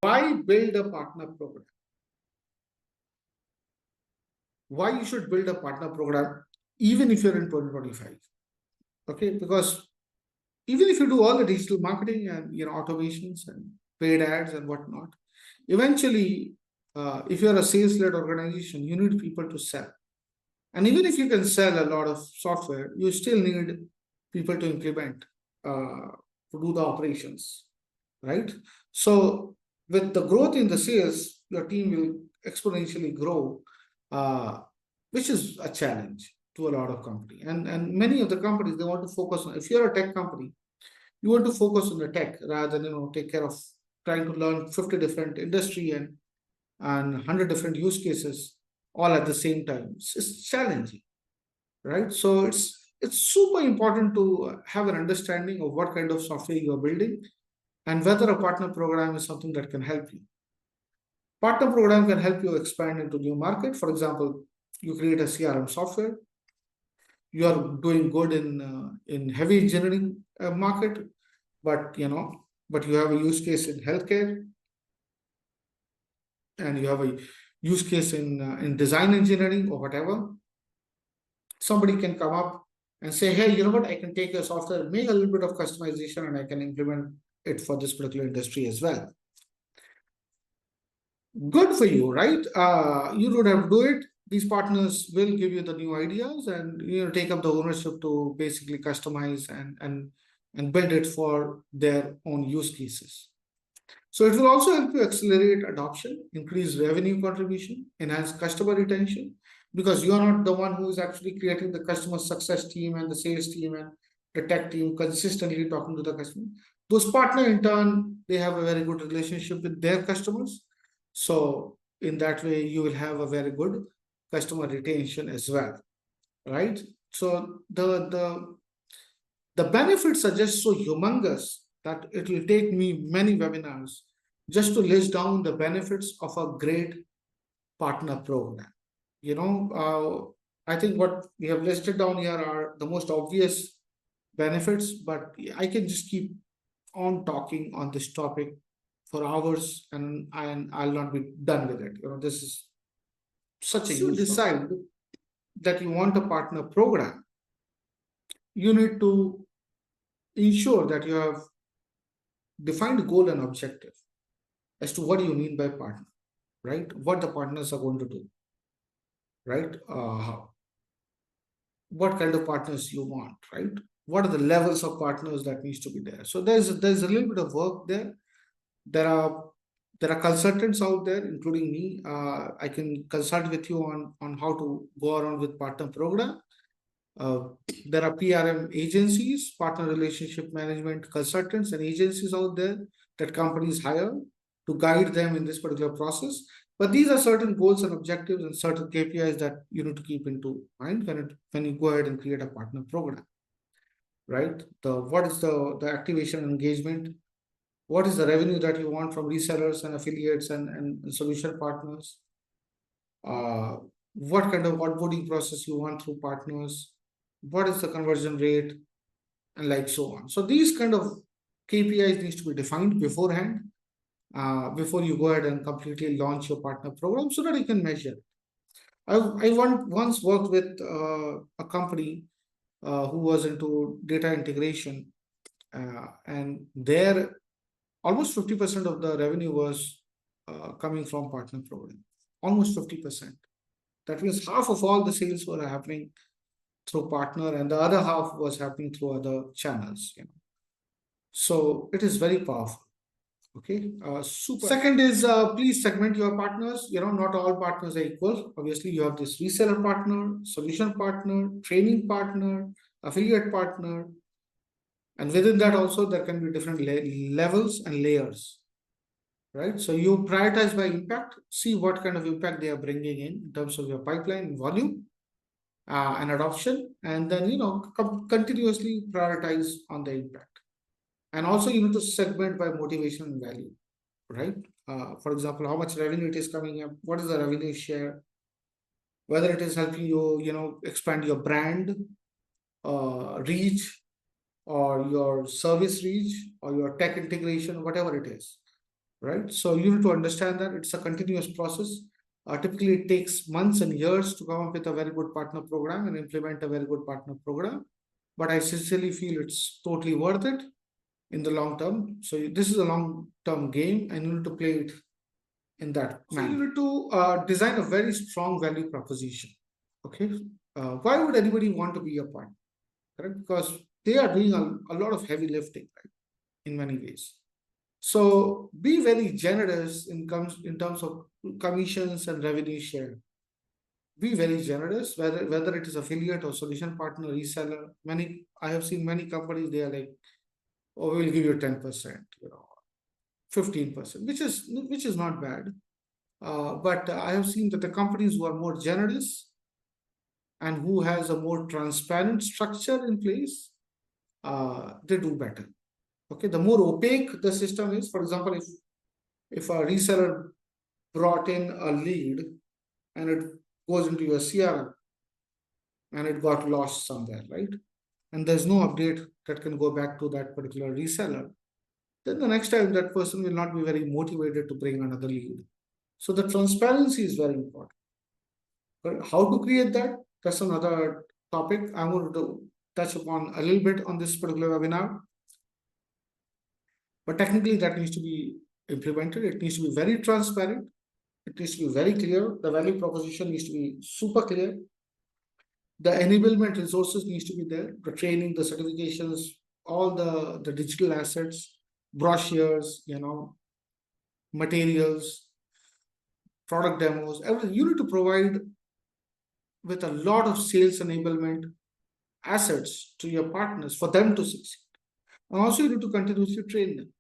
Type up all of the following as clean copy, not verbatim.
Why build a partner program? Why you should build a partner program even if you're in 2025? Okay, because even if you do all the digital marketing and automations and paid ads and whatnot, eventually, if you're a sales-led organization, you need people to sell. And even if you can sell a lot of software, you still need people to implement, to do the operations, right? So with the growth in the sales, your team will exponentially grow, uh, which is a challenge to a lot of company. And many of the companies, they want to focus on, if you're a tech company, you want to focus on the tech rather than take care of trying to learn 50 different industry and 100 different use cases all at the same time. It's challenging, right? So it's super important to have an understanding of what kind of software you are building and whether a partner program is something that can help you. Partner program can help you expand into new market. For example, you create a CRM software. You are doing good in heavy engineering market, but but you have a use case in healthcare, and you have a use case in design engineering or whatever. Somebody can come up and say, hey, you know what, I can take your software, make a little bit of customization, and I can implement it for this particular industry as well. Good for you, right? You don't have to do it. These partners will give you the new ideas and take up the ownership to basically customize and build it for their own use cases. So it will also help you accelerate adoption, increase revenue contribution, enhance customer retention, because you are not the one who is actually creating the customer success team and the sales team and the tech team consistently talking to the customer. Those partners, in turn, they have a very good relationship with their customers. So in that way, you will have a very good customer retention as well, right? So the benefits are just so humongous that it will take me many webinars just to list down the benefits of a great partner program. I think what we have listed down here are the most obvious benefits, but I can just keep on talking on this topic for hours and I'll not be done with it. This is such a huge decide that you want a partner program, you need to ensure that you have defined goal and objective as to what do you mean by partner, right? What the partners are going to do, right? What kind of partners you want, right? What are the levels of partners that needs to be there? So there's a little bit of work there. There are consultants out there, including me. I can consult with you on how to go around with partner program. There are PRM agencies, partner relationship management consultants and agencies out there that companies hire to guide them in this particular process. But these are certain goals and objectives and certain KPIs that you need to keep into mind when you go ahead and create a partner program, right? What is the activation and engagement? What is the revenue that you want from resellers and affiliates and solution partners? What kind of onboarding process you want through partners? What is the conversion rate, and like so on. So these kind of KPIs needs to be defined beforehand, before you go ahead and completely launch your partner program so that you can measure. I once worked with a company who was into data integration, and their almost 50% of the revenue was coming from partner program. Almost 50%. That means half of all the sales were happening through partner and the other half was happening through other channels. So it is very powerful. Okay. Super. Second is, please segment your partners. Not all partners are equal. Obviously, you have this reseller partner, solution partner, training partner, affiliate partner, and within that also there can be different levels and layers, right? So you prioritize by impact. See what kind of impact they are bringing in terms of your pipeline volume and adoption, and then continuously prioritize on the impact. And also you need to segment by motivation and value, right? For example, how much revenue it is coming up, what is the revenue share, whether it is helping you, expand your brand reach, or your service reach, or your tech integration, whatever it is, right? So you need to understand that it's a continuous process. Typically, it takes months and years to come up with a very good partner program and implement a very good partner program. But I sincerely feel it's totally worth it in the long term. So this is a long-term game, and you need to play it in that manner. So you need to design a very strong value proposition. Okay, why would anybody want to be a partner? Correct, because they are doing a lot of heavy lifting, right? In many ways. So be very generous in terms of commissions and revenue share. Be very generous, whether it is affiliate or solution partner, reseller. Many I have seen many companies, they are like, oh, we will give you 10%, 15%, which is not bad. But I have seen that the companies who are more generous and who has a more transparent structure in place, they do better. Okay, the more opaque the system is, for example, if a reseller brought in a lead and it goes into your CRM and it got lost somewhere, right? And there's no update that can go back to that particular reseller, then the next time that person will not be very motivated to bring another lead. So the transparency is very important. But how to create that? That's another topic I want to touch upon a little bit on this particular webinar. But technically, that needs to be implemented. It needs to be very transparent. It needs to be very clear. The value proposition needs to be super clear. The enablement resources needs to be there. The training, the certifications, all the digital assets, brochures, materials, product demos, everything. You need to provide with a lot of sales enablement assets to your partners for them to succeed. And also you need to continuously train them,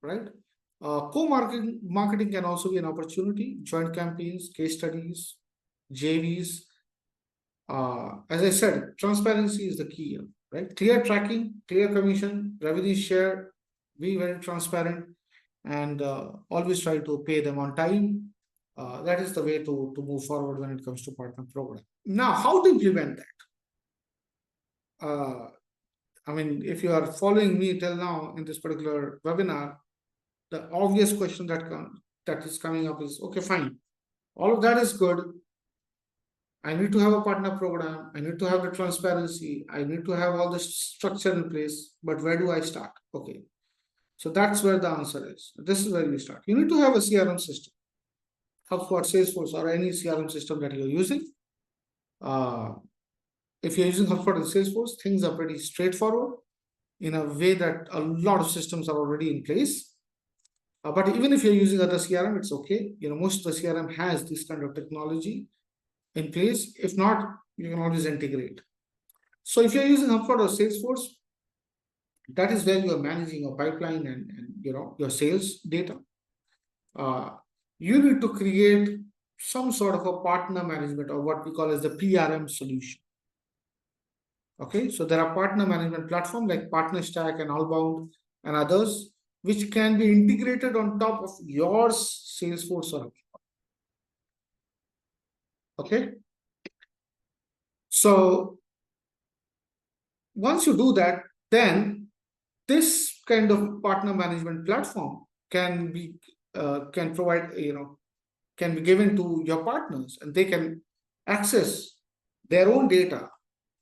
right? Co-marketing can also be an opportunity, joint campaigns, case studies, JVs. As I said, transparency is the key here, right? Clear tracking, clear commission, revenue share, be very transparent, and always try to pay them on time. That is the way to move forward when it comes to partner program. Now, how to implement that? I mean, if you are following me till now in this particular webinar, the obvious question that is coming up is, okay, fine. All of that is good. I need to have a partner program. I need to have the transparency. I need to have all the structure in place. But where do I start? Okay. So that's where the answer is. This is where you start. You need to have a CRM system. HubSpot, Salesforce, or any CRM system that you're using. If you're using HubSpot and Salesforce, things are pretty straightforward in a way that a lot of systems are already in place. But even if you're using other CRM, it's okay. Most of the CRM has this kind of technology in place. If not, you can always integrate. So if you're using HubSpot or Salesforce, that is where you are managing a pipeline and your sales data. You need to create some sort of a partner management, or what we call as the PRM solution. Okay, so there are partner management platforms like Partner Stack and Outbound and others, which can be integrated on top of your Salesforce or HubSpot. Okay, so once you do that, then this kind of partner management platform can provide, can be given to your partners, and they can access their own data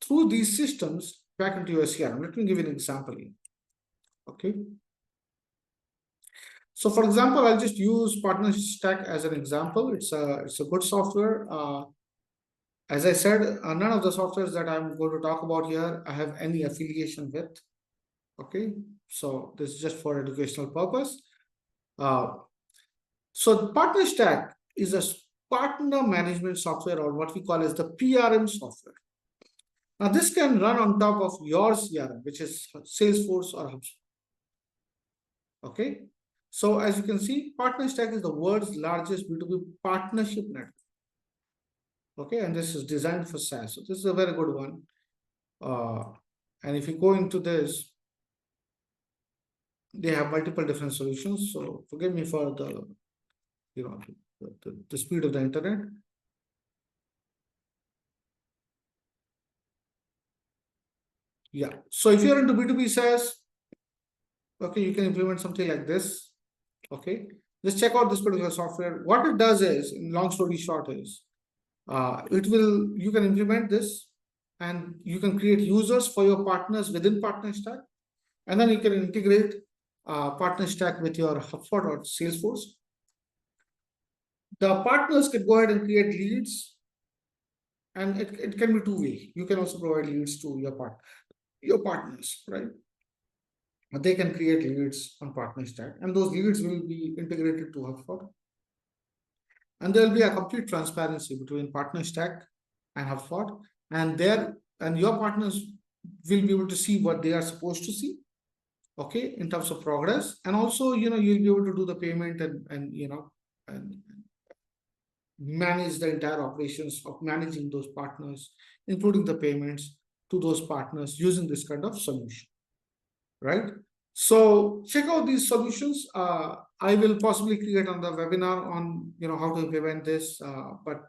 through these systems back into your CRM. Let me give you an example here. Okay. So for example, I'll just use Partner Stack as an example. It's a good software. As I said, none of the softwares that I'm going to talk about here I have any affiliation with. Okay, so this is just for educational purpose. So Partner Stack is a partner management software, or what we call as the PRM software. Now this can run on top of your CRM, which is Salesforce or HubSpot. Okay, so as you can see, Partner Stack is the world's largest B2B partnership network. Okay, and this is designed for SaaS. So this is a very good one. And if you go into this, they have multiple different solutions. So forgive me for the speed of the internet. Yeah. So if you're into B2B SaaS, okay, you can implement something like this. Okay, just check out this particular software. What it does is, in long story short, is you can implement this and you can create users for your partners within Partner Stack, and then you can integrate Partner Stack with your HubSpot or Salesforce. The partners can go ahead and create leads, and it can be two-way. You can also provide leads to your partners, right? They can create leads on Partner Stack, and those leads will be integrated to HubSpot. And there will be a complete transparency between Partner Stack and HubSpot, and your partners will be able to see what they are supposed to see, okay, in terms of progress. And also, you'll be able to do the payment and manage the entire operations of managing those partners, including the payments to those partners using this kind of solution, right? So check out these solutions. I will possibly create another webinar on how to implement this, but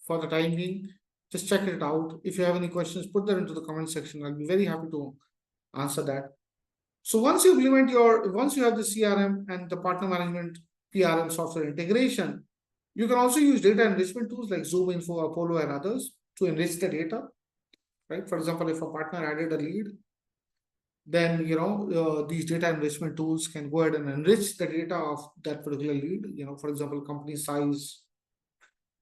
for the time being, just check it out. If you have any questions, put that into the comment section. I'll be very happy to answer that. So once you have the CRM and the partner management PRM software integration, you can also use data enrichment tools like Zoom Info, Apollo, and others to enrich the data, right? For example, if a partner added a lead, then these data enrichment tools can go ahead and enrich the data of that particular lead. For example, company size,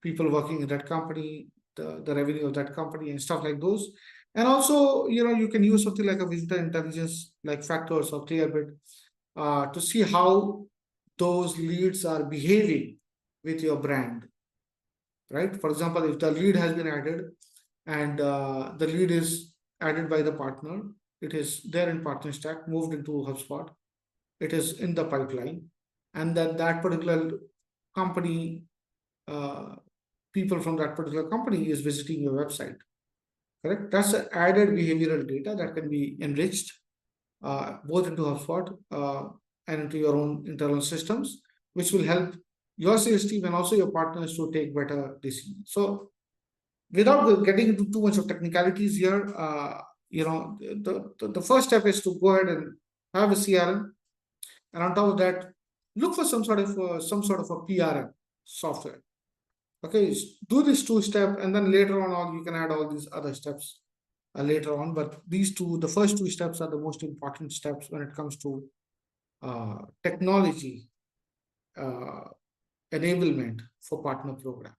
people working in that company, the revenue of that company, and stuff like those. And also, you can use something like a visitor intelligence, like Factors or Clearbit, to see how those leads are behaving with your brand, right? For example, if the lead has been added and the lead is added by the partner, it is there in Partner Stack, moved into HubSpot, it is in the pipeline, and then that particular company, people from that particular company is visiting your website, correct? That's added behavioral data that can be enriched both into HubSpot and into your own internal systems, which will help your sales team and also your partners to take better decisions. So without getting into too much of technicalities here, the first step is to go ahead and have a CRM, and on top of that, look for some sort of a PRM software. Okay, do this two-step, and then later on, you can add all these other steps later on. But the first two steps are the most important steps when it comes to technology enablement for partner program.